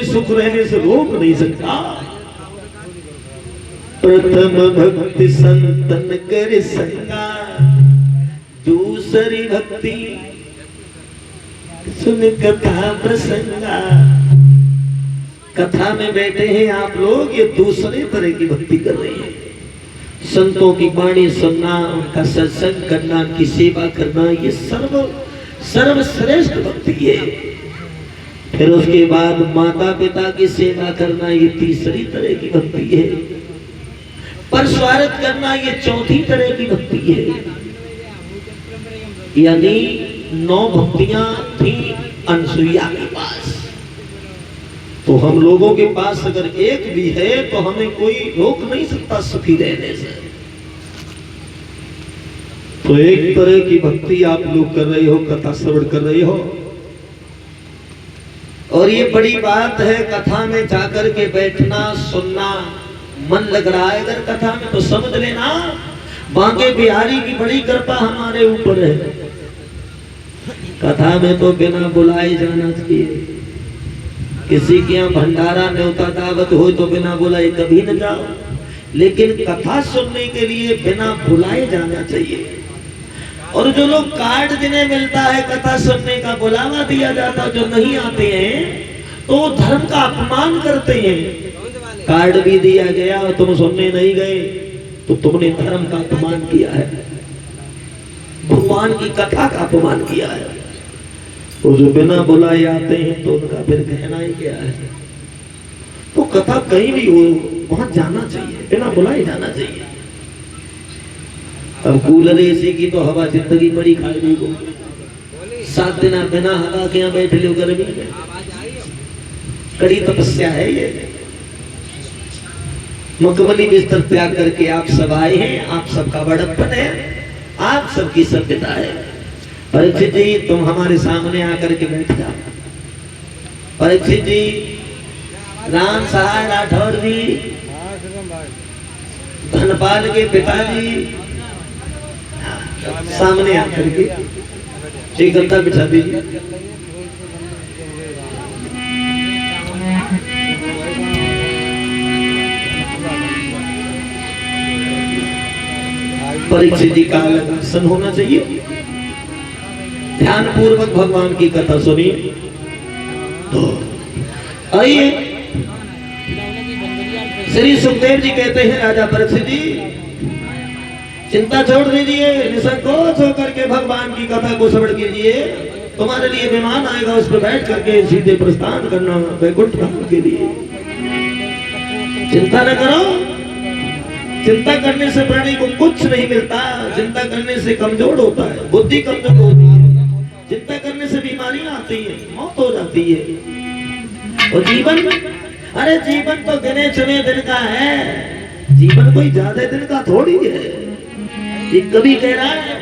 सुख रहने से रोक नहीं सकता। प्रथम भक्ति संतन कर संगा, दूसरी भक्ति सुन कथा प्रसंगा। कथा में बैठे हैं आप लोग, ये दूसरे तरह की भक्ति कर रहे हैं। संतों की वाणी सुनना, उनका सत्संग करना, उनकी सेवा करना, ये सर्वश्रेष्ठ भक्ति है। फिर उसके बाद माता पिता की सेवा करना, ये तीसरी तरह की भक्ति है। परस्वार्थ करना, ये चौथी तरह की भक्ति है। यानी 9 भक्तियां थी अनसुईया के पास। तो हम लोगों के पास अगर एक भी है तो हमें कोई रोक नहीं सकता सुखी रहने से। तो एक तरह की भक्ति आप लोग कर रहे हो, कथा श्रवण कर रहे हो। और ये बड़ी बात है कथा में जाकर के बैठना, सुनना। मन लग रहा है अगर कथा में तो समझ लेना बांके बिहारी की बड़ी कृपा हमारे ऊपर है। कथा में तो बिना बुलाए जाना चाहिए। किसी के यहाँ भंडारा न्योता दावत हो तो बिना बुलाए कभी न जाओ, लेकिन कथा सुनने के लिए बिना बुलाए जाना चाहिए। और जो लोग कार्ड जिन्हें मिलता है कथा सुनने का, बुलावा दिया जाता, जो नहीं आते हैं तो धर्म का अपमान करते हैं। कार्ड भी दिया गया और तुम सुनने नहीं गए तो तुमने धर्म का अपमान किया है, भगवान की कथा का अपमान किया है। और जो बिना बुलाए आते हैं तो उनका फिर कहना ही क्या है। तो कथा कहीं भी हो वहां जाना चाहिए, बिना बुलाए जाना चाहिए। अब कूलर एसी की तो हवा जिंदगी बड़ी खाई को 7 दिन बिना हवा के यहाँ बैठे लो गर्मी में, कड़ी तपस्या है ये। मुकम्मली बिस्तर त्याग करके आप सब आए हैं, आप सबका बड़प्पन है, आप सबकी सभ्यता है। परीक्षित जी तुम हमारे सामने आकर के बैठ जाओ। परीक्षित जी, राम सहाय राठौर जी, धनपाल के पिताजी सामने आकर के एक गद्दा बिछा दीजिए। परीक्षित जी का आसन होना चाहिए। ध्यान पूर्वक भगवान की कथा सुनिए। तो आइए, श्री सुखदेव जी कहते हैं राजा परीक्षित जी, चिंता छोड़ दीजिए, निसंकोच होकर के भगवान की कथा को श्रवण कीजिए। तुम्हारे लिए विमान आएगा, उस पर बैठ करके सीधे प्रस्थान करना वैकुंठ धाम के लिए। चिंता न करो, चिंता करने से प्राणी को कुछ नहीं मिलता। चिंता करने से कमजोर होता है, बुद्धि कमजोर होती है। चिंता करने से बीमारियां आती है, मौत हो जाती है। और जीवन, अरे जीवन तो गिने चुने दिन का है, जीवन कोई ज्यादा दिन का थोड़ी है। ये कभी कह रहा है